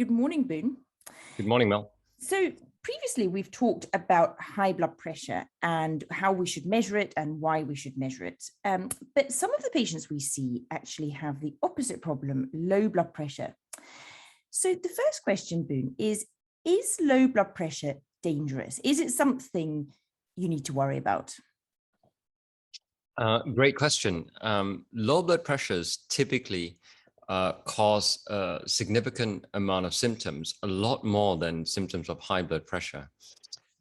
Good morning, Boone. Good morning, Mel. So previously we've talked about high blood pressure and how we should measure it and why we should measure it. But some of the patients we see actually have the opposite problem, low blood pressure. So the first question, Boone, is low blood pressure dangerous? Is it something you need to worry about? Great question. Low blood pressures typically cause a significant amount of symptoms, a lot more than symptoms of high blood pressure,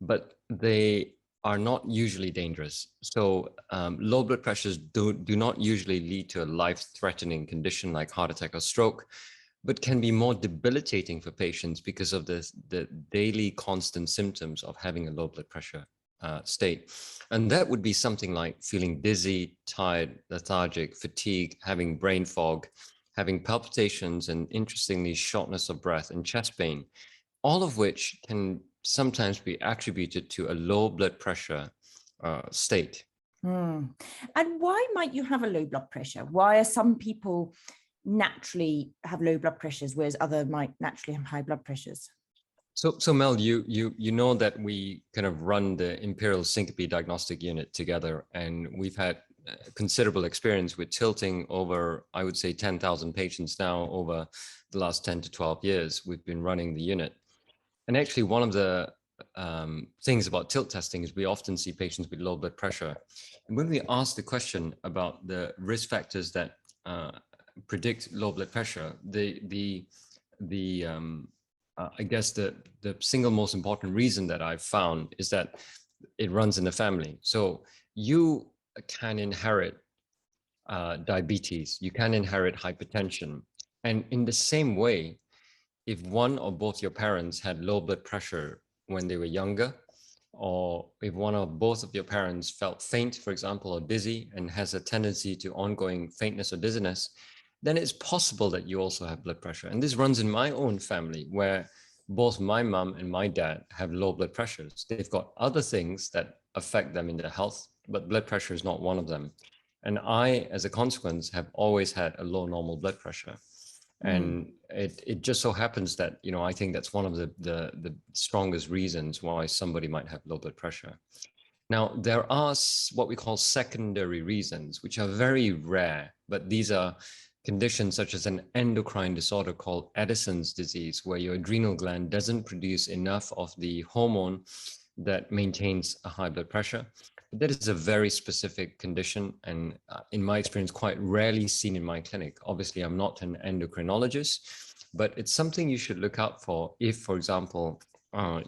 but they are not usually dangerous. So low blood pressures do not usually lead to a life-threatening condition like heart attack or stroke, but can be more debilitating for patients because of the daily constant symptoms of having a low blood pressure state. And that would be something like feeling dizzy, tired, lethargic, fatigue, having brain fog, having palpitations, and interestingly, shortness of breath and chest pain, all of which can sometimes be attributed to a low blood pressure state. And why might you have a low blood pressure? Why are some people naturally have low blood pressures, whereas others might naturally have high blood pressures? So Mel, you know that we kind of run the Imperial Syncope Diagnostic Unit together, and we've had considerable experience with tilting over, I would say, 10,000 patients now over the last 10 to 12 years. We've been running the unit. And actually, one of the things about tilt testing is we often see patients with low blood pressure. And when we ask the question about the risk factors that predict low blood pressure, I guess the single most important reason that I've found is that it runs in the family. So you can inherit diabetes, you can inherit hypertension. And in the same way, if one or both your parents had low blood pressure when they were younger, or if one or both of your parents felt faint, for example, or dizzy, and has a tendency to ongoing faintness or dizziness, then it's possible that you also have blood pressure. And this runs in my own family, where both my mom and my dad have low blood pressures. They've got other things that affect them in their health, but blood pressure is not one of them. And I, as a consequence, have always had a low normal blood pressure. And it just so happens that, you know, I think that's one of the strongest reasons why somebody might have low blood pressure. Now, there are what we call secondary reasons, which are very rare, but these are conditions such as an endocrine disorder called Addison's disease, where your adrenal gland doesn't produce enough of the hormone that maintains a high blood pressure. But that is a very specific condition, and in my experience, quite rarely seen in my clinic. Obviously, I'm not an endocrinologist, but it's something you should look out for if, for example,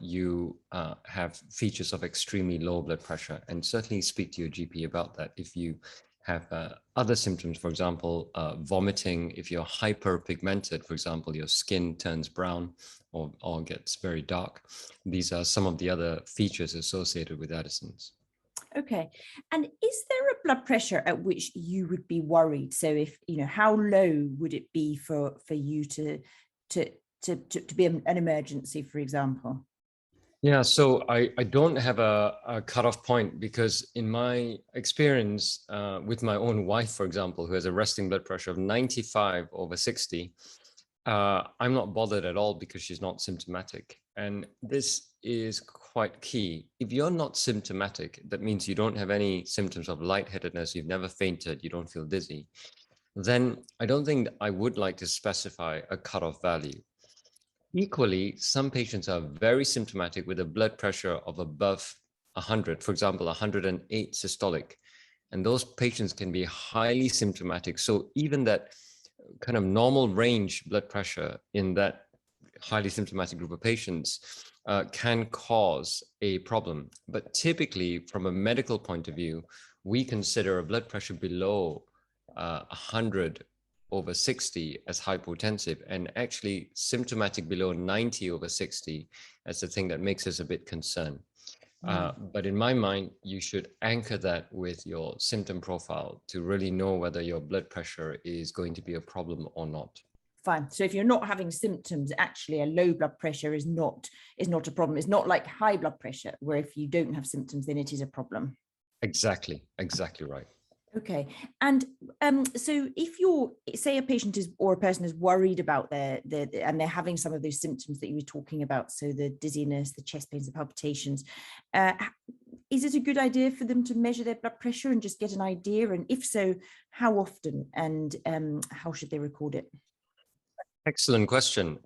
you have features of extremely low blood pressure, and certainly speak to your GP about that. If you have other symptoms, for example, vomiting, if you're hyperpigmented, for example, your skin turns brown or gets very dark. These are some of the other features associated with Addison's. Okay. And is there a blood pressure at which you would be worried? So if, you know, how low would it be for you to be an emergency, for example? Yeah, so I don't have a cutoff point, because in my experience with my own wife, for example, who has a resting blood pressure of 95/60, I'm not bothered at all because she's not symptomatic. And this is quite key. If you're not symptomatic, that means you don't have any symptoms of lightheadedness, you've never fainted, you don't feel dizzy, then I don't think I would like to specify a cutoff value. Equally, some patients are very symptomatic with a blood pressure of above 100, for example, 108 systolic. And those patients can be highly symptomatic. So even that kind of normal range blood pressure in that highly symptomatic group of patients can cause a problem. But typically, from a medical point of view, we consider a blood pressure below 100/60 as hypotensive, and actually symptomatic below 90/60 as the thing that makes us a bit concerned. But in my mind, you should anchor that with your symptom profile to really know whether your blood pressure is going to be a problem or not. Fine. So if you're not having symptoms, actually a low blood pressure is not a problem. It's not like high blood pressure, where if you don't have symptoms, then it is a problem. Exactly right. Okay. And so if you're, say a patient is, or a person is worried about and they're having some of those symptoms that you were talking about, so the dizziness, the chest pains, the palpitations, is it a good idea for them to measure their blood pressure and just get an idea? And if so, how often, and how should they record it? Excellent question.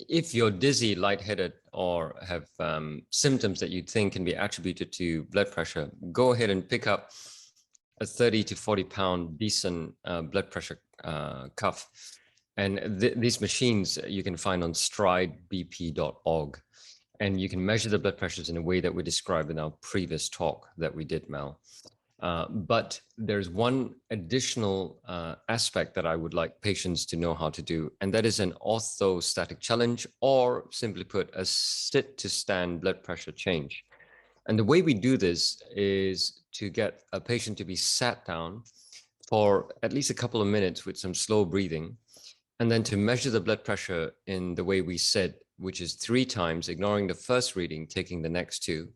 If you're dizzy, lightheaded, or have symptoms that you think can be attributed to blood pressure, go ahead and pick up a 30 to 40 pound decent blood pressure cuff. And these machines you can find on stridebp.org. And you can measure the blood pressures in a way that we described in our previous talk that we did, Mel. But there's one additional aspect that I would like patients to know how to do, and that is an orthostatic challenge, or simply put, a sit to stand blood pressure change. And the way we do this is to get a patient to be sat down for at least a couple of minutes with some slow breathing, and then to measure the blood pressure in the way we said, which is 3 times, ignoring the first reading, taking the next 2.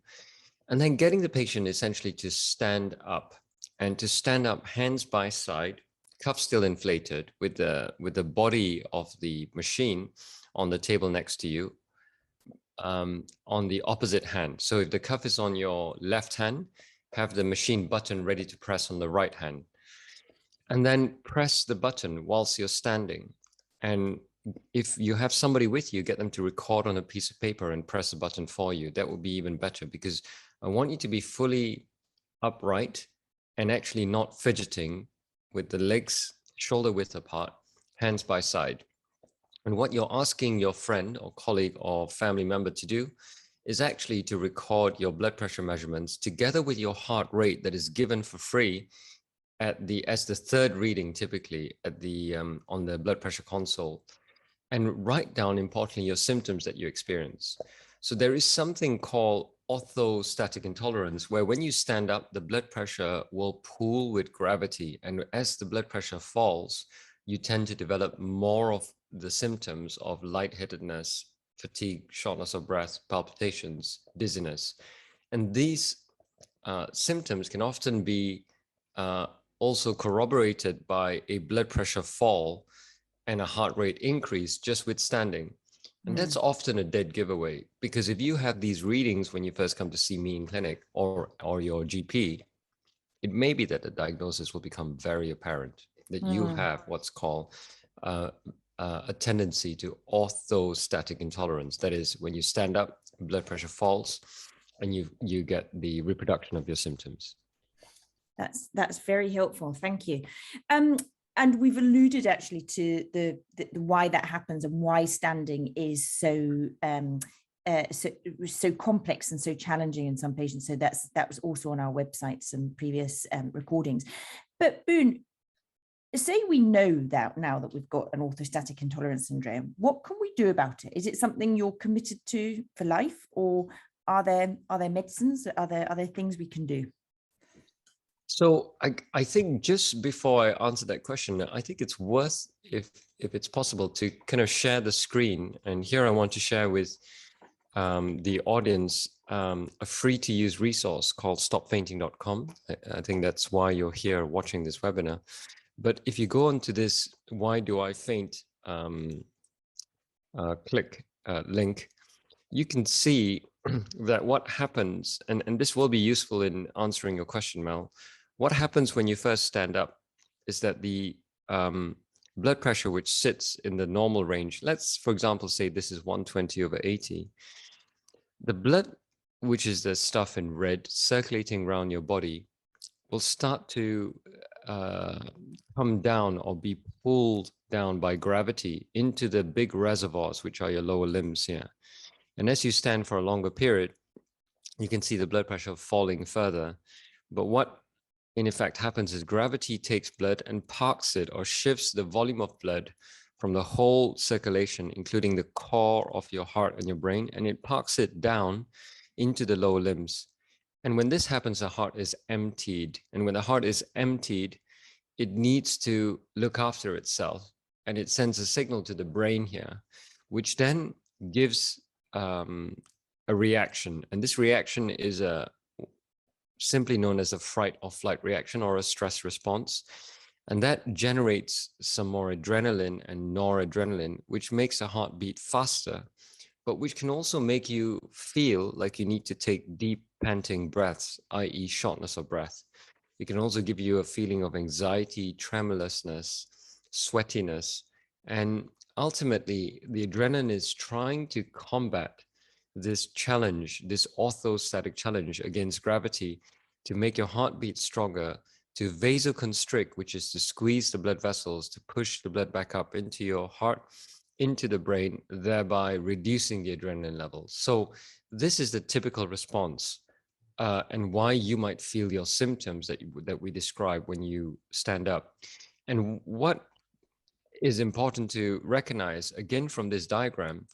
And then getting the patient essentially to stand up, and to stand up hands by side, cuff still inflated, with the body of the machine on the table next to you, on the opposite hand. So if the cuff is on your left hand, have the machine button ready to press on the right hand. And then press the button whilst you're standing. And if you have somebody with you, get them to record on a piece of paper and press the button for you. That would be even better, because I want you to be fully upright and actually not fidgeting, with the legs shoulder width apart, hands by side. And what you're asking your friend or colleague or family member to do is actually to record your blood pressure measurements together with your heart rate that is given for free as the third reading, typically at the on the blood pressure console, and write down, importantly, your symptoms that you experience. So there is something called orthostatic intolerance, where when you stand up, the blood pressure will pool with gravity. And as the blood pressure falls, you tend to develop more of the symptoms of lightheadedness, fatigue, shortness of breath, palpitations, dizziness. And these symptoms can often be also corroborated by a blood pressure fall and a heart rate increase just with standing. And that's often a dead giveaway, because if you have these readings when you first come to see me in clinic, or your GP, it may be that the diagnosis will become very apparent, that you have what's called a tendency to orthostatic intolerance. That is, when you stand up, blood pressure falls, and you get the reproduction of your symptoms. That's very helpful. Thank you. And we've alluded actually to the why that happens, and why standing is so complex and so challenging in some patients. So that was also on our website, some previous recordings. But Boon, say we know that now that we've got an orthostatic intolerance syndrome, what can we do about it? Is it something you're committed to for life, or are there medicines? Are there things we can do? So I think, just before I answer that question, I think it's worth, if it's possible, to kind of share the screen. And here I want to share with the audience a free to use resource called stopfainting.com. I think that's why you're here watching this webinar. But if you go onto this "Why Do I Faint" link, you can see that what happens, and this will be useful in answering your question, Mel. What happens when you first stand up is that the blood pressure, which sits in the normal range, let's, for example, say this is 120/80, the blood, which is the stuff in red circulating around your body, will start to come down or be pulled down by gravity into the big reservoirs, which are your lower limbs here. And as you stand for a longer period, you can see the blood pressure falling further. But what in effect happens is gravity takes blood and parks it, or shifts the volume of blood from the whole circulation, including the core of your heart and your brain, and it parks it down into the lower limbs. And when this happens, the heart is emptied. And when the heart is emptied, it needs to look after itself. And it sends a signal to the brain here, which then gives a reaction. And this reaction is simply known as a fright or flight reaction or a stress response. And that generates some more adrenaline and noradrenaline, which makes the heart beat faster, but which can also make you feel like you need to take deep panting breaths, i.e. shortness of breath. It can also give you a feeling of anxiety, tremulousness, sweatiness, and ultimately the adrenaline is trying to combat this challenge, this orthostatic challenge against gravity, to make your heartbeat stronger, to vasoconstrict, which is to squeeze the blood vessels, to push the blood back up into your heart, into the brain, thereby reducing the adrenaline levels. So this is the typical response, and why you might feel your symptoms that we describe when you stand up. And what is important to recognize, again, from this diagram,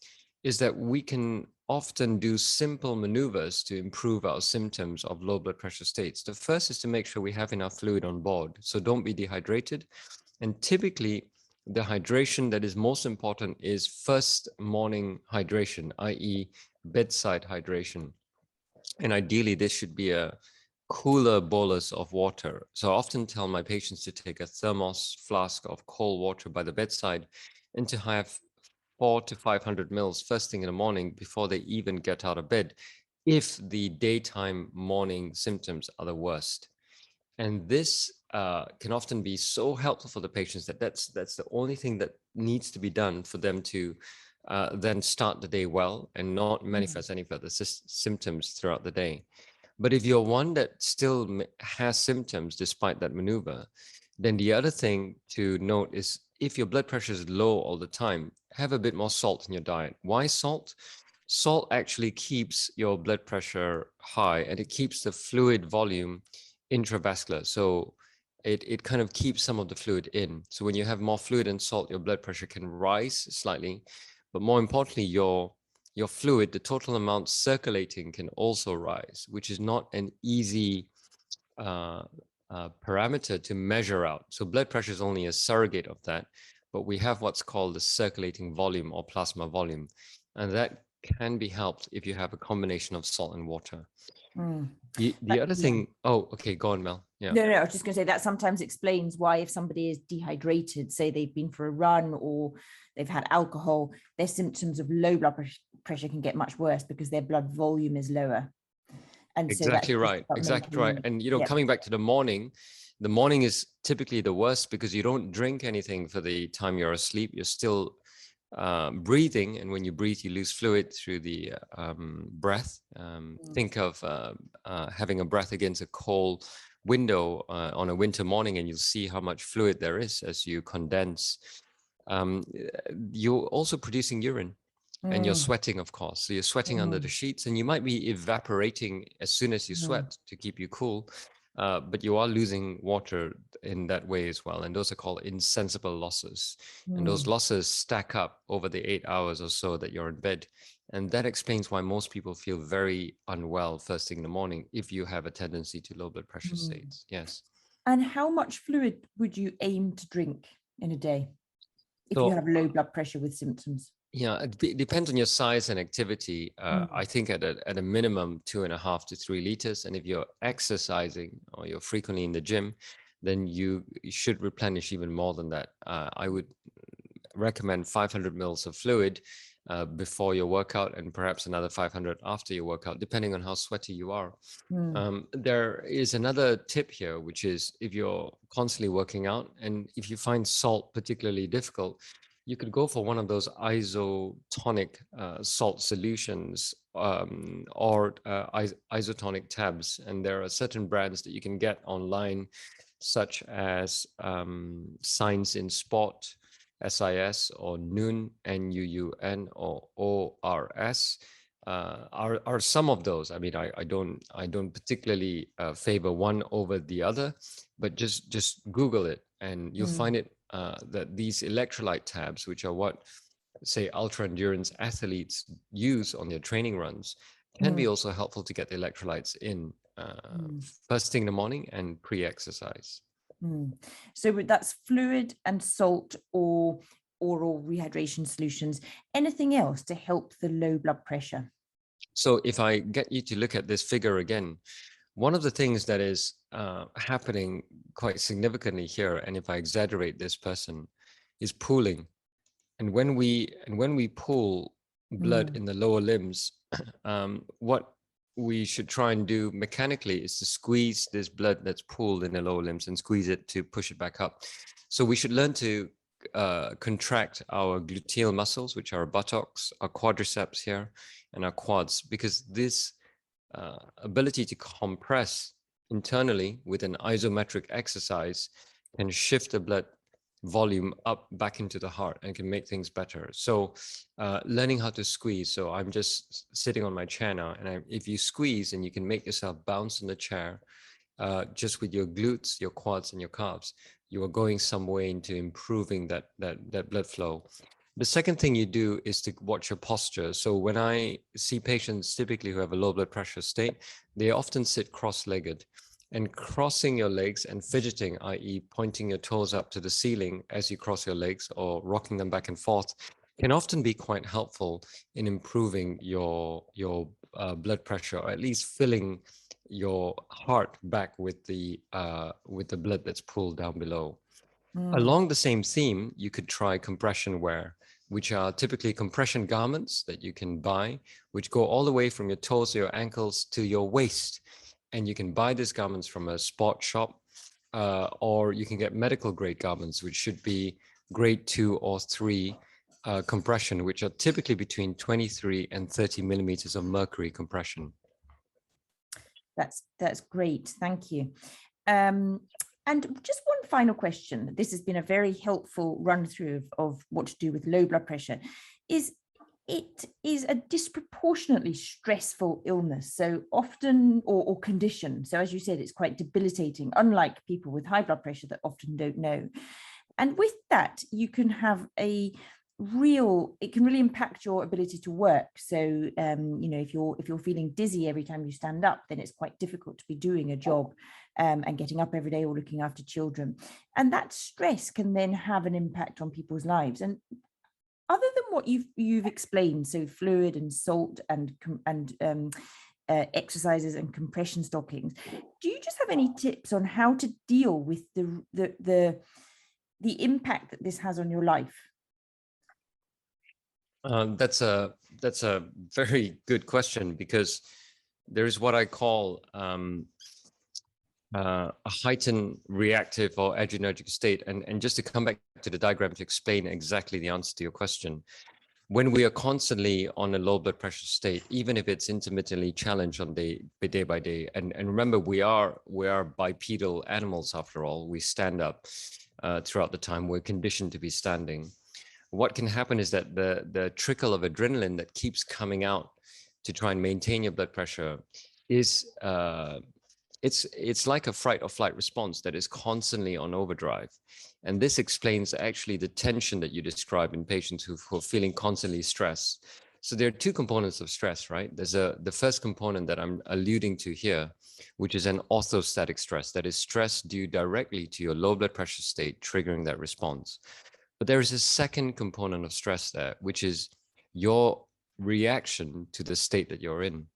is that we can often do simple maneuvers to improve our symptoms of low blood pressure states. The first is to make sure we have enough fluid on board. So don't be dehydrated. And typically, the hydration that is most important is first morning hydration, i.e. bedside hydration. And ideally, this should be a cooler bolus of water. So I often tell my patients to take a thermos flask of cold water by the bedside and to have 400 to 500 mils first thing in the morning before they even get out of bed, if the daytime morning symptoms are the worst. And this can often be so helpful for the patients that that's the only thing that needs to be done for them to then start the day well and not manifest any further symptoms throughout the day. But if you're one that still has symptoms despite that maneuver, then the other thing to note is if your blood pressure is low all the time, have a bit more salt in your diet. Why salt? Salt actually keeps your blood pressure high and it keeps the fluid volume intravascular. So it kind of keeps some of the fluid in. So when you have more fluid and salt, your blood pressure can rise slightly. But more importantly, your fluid, the total amount circulating, can also rise, which is not an easy parameter to measure out. So blood pressure is only a surrogate of that, but we have what's called the circulating volume or plasma volume, and that can be helped if you have a combination of salt and water. The other thing, oh, okay, go on, Mel. Yeah. No, I was just going to say that sometimes explains why if somebody is dehydrated, say they've been for a run or they've had alcohol, their symptoms of low blood pressure can get much worse because their blood volume is lower. And exactly so right. Exactly right. And, you know, coming back to the morning is typically the worst because you don't drink anything for the time you're asleep. You're still breathing, and when you breathe, you lose fluid through the breath. Think of having a breath against a cold window on a winter morning, and you'll see how much fluid there is as you condense. You're also producing urine. And you're sweating, of course. So you're sweating under the sheets, and you might be evaporating as soon as you sweat to keep you cool. But you are losing water in that way as well. And those are called insensible losses. And those losses stack up over the 8 hours or so that you're in bed. And that explains why most people feel very unwell first thing in the morning if you have a tendency to low blood pressure states. Yes. And how much fluid would you aim to drink in a day if you have low blood pressure with symptoms? Yeah, it depends on your size and activity. I think at a minimum 2.5 to 3 liters. And if you're exercising or you're frequently in the gym, then you should replenish even more than that. I would recommend 500 mils of fluid before your workout and perhaps another 500 after your workout, depending on how sweaty you are. There is another tip here, which is if you're constantly working out and if you find salt particularly difficult, you could go for one of those isotonic salt solutions or isotonic tabs. And there are certain brands that you can get online, such as Science in Sport, SIS, or Nuun, NUUN, or ORS. Are some of those. I mean, I don't particularly favor one over the other, but just Google it and you'll find it that these electrolyte tabs, which are what, say, ultra endurance athletes use on their training runs, can be also helpful to get the electrolytes in first thing in the morning and pre-exercise. So that's fluid and salt or oral rehydration solutions. Anything else to help the low blood pressure? So if I get you to look at this figure again, One of the things that is happening quite significantly here, and if I exaggerate this person, is pooling. And when we pool blood Mm. in the lower limbs, what we should try and do mechanically is to squeeze this blood that's pooled in the lower limbs and squeeze it to push it back up. So we should learn to contract our gluteal muscles, which are our buttocks, our quadriceps here, and our quads, because this ability to compress internally with an isometric exercise can shift the blood volume up back into the heart and can make things better. So learning how to squeeze. So I'm just sitting on my chair now, and if you squeeze and you can make yourself bounce in the chair just with your glutes, your quads, and your calves, you are going some way into improving that blood flow. The second thing you do is to watch your posture. So when I see patients typically who have a low blood pressure state, they often sit cross-legged. And crossing your legs and fidgeting, i.e. pointing your toes up to the ceiling as you cross your legs or rocking them back and forth, can often be quite helpful in improving your blood pressure, or at least filling your heart back with the blood that's pooled down below. Along the same theme, you could try compression wear, which are typically compression garments that you can buy, which go all the way from your toes or your ankles to your waist. And you can buy these garments from a sport shop, or you can get medical grade garments, which should be grade 2 or 3 compression, which are typically between 23 and 30 millimeters of mercury compression. That's great. Thank you. And just one final question. This has been a very helpful run through of what to do with low blood pressure. It is a disproportionately stressful illness, so often, or condition. So as you said, it's quite debilitating, unlike people with high blood pressure that often don't know. And with that, you can have it can really impact your ability to work. So, if you're feeling dizzy every time you stand up, then it's quite difficult to be doing a job and getting up every day or looking after children. And that stress can then have an impact on people's lives. And other than what you've explained, so fluid and salt and exercises and compression stockings, do you just have any tips on how to deal with the impact that this has on your life? That's a very good question, because there's what I call a heightened reactive or adrenergic state. And just to come back to the diagram to explain exactly the answer to your question, when we are constantly on a low blood pressure state, even if it's intermittently challenged on day by day, and remember, we are bipedal animals after all. We stand up throughout the time. We're conditioned to be standing. What can happen is that the trickle of adrenaline that keeps coming out to try and maintain your blood pressure is it's like a fight or flight response that is constantly on overdrive. And this explains actually the tension that you describe in patients who are feeling constantly stressed. So there are two components of stress, right? There's the first component that I'm alluding to here, which is an orthostatic stress, that is stress due directly to your low blood pressure state triggering that response. But there is a second component of stress there, which is your reaction to the state that you're in.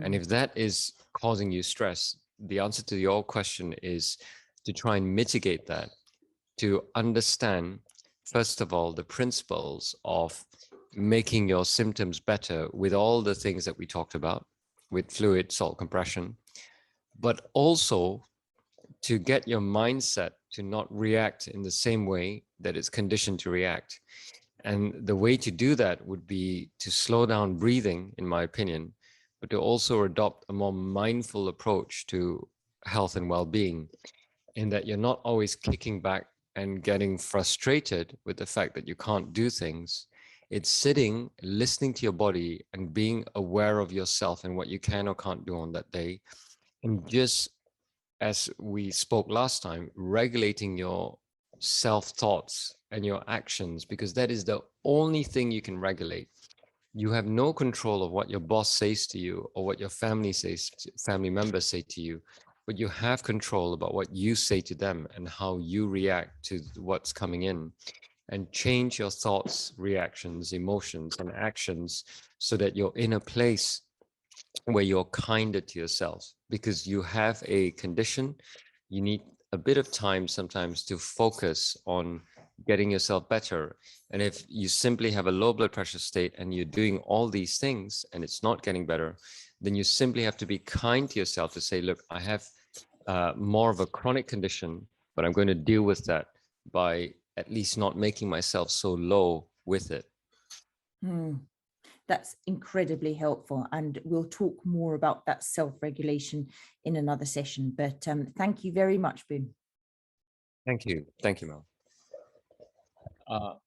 And if that is causing you stress, the answer to your question is to try and mitigate that, to understand, first of all, the principles of making your symptoms better with all the things that we talked about, with fluid, salt, compression, but also to get your mindset to not react in the same way that it's conditioned to react. And the way to do that would be to slow down breathing, in my opinion, but to also adopt a more mindful approach to health and well-being, in that you're not always kicking back and getting frustrated with the fact that you can't do things. It's sitting, listening to your body and being aware of yourself and what you can or can't do on that day. And just as we spoke last time, regulating your self-thoughts and your actions, because that is the only thing you can regulate. You have no control of what your boss says to you or what your family members say to you, but you have control about what you say to them and how you react to what's coming in, and change your thoughts, reactions, emotions, and actions so that you're in a place where you're kinder to yourself. because you have a condition. You need a bit of time sometimes to focus on getting yourself better. And if you simply have a low blood pressure state and you're doing all these things and it's not getting better, then you simply have to be kind to yourself to say, look, I have more of a chronic condition, but I'm going to deal with that by at least not making myself so low with it. That's incredibly helpful. And we'll talk more about that self-regulation in another session. But thank you very much, Boon. Thank you. Thank you, Mel.